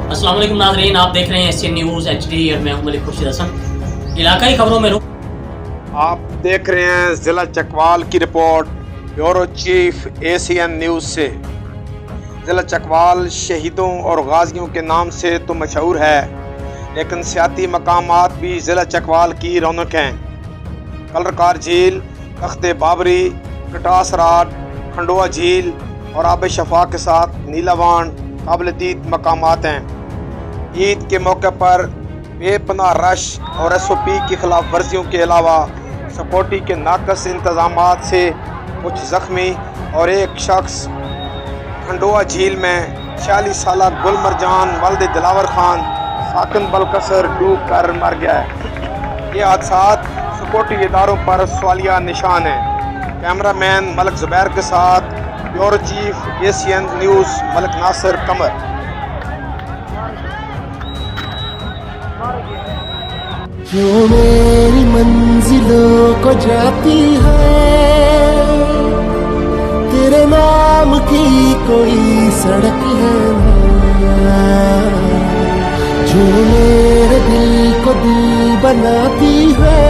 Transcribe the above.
अस्सलाम वालेकुम नाज़रीन, आप देख रहे हैं एशियन न्यूज़ HD और मैं हूं मलिक खुर्शीद हसन। इलाकाई खबरों में आप देख रहे हैं ज़िला चकवाल की report bureau chief Asian news से। ज़िला चकवाल शहीदों और गाजियों के नाम से तो मशहूर है, लेकिन सियाती मकामात भी ज़िला चकवाल की रौनक हैं। कलरकार झील, तख्ते बाबरी, कटास राट, खंडोआ झील और आब शफा के साथ नीलावान काबिल दीद मकामात हैं। ईद के मौके पर बेपनाह रश और SOP की खिलाफ वर्जियों के अलावा सिक्योरिटी के नाकस इंतजामात से कुछ ज़ख्मी और एक शख्स खंडोआ झील में 46 साल गुलमरजान वल्द दिलावर खान साकिन बलकसर डूब कर मर गया है। ये हादसात सिक्योरिटी इदारों पर सवालिया निशान है। कैमरामैन मलिक ज़ुबैर के साथ bureau chief Asian news Malik Nasir Qamar. जो मेरी मंजिलों को जाती है, तेरे नाम की कोई सड़क है, जो मेरे दिल को दिल बनाती है,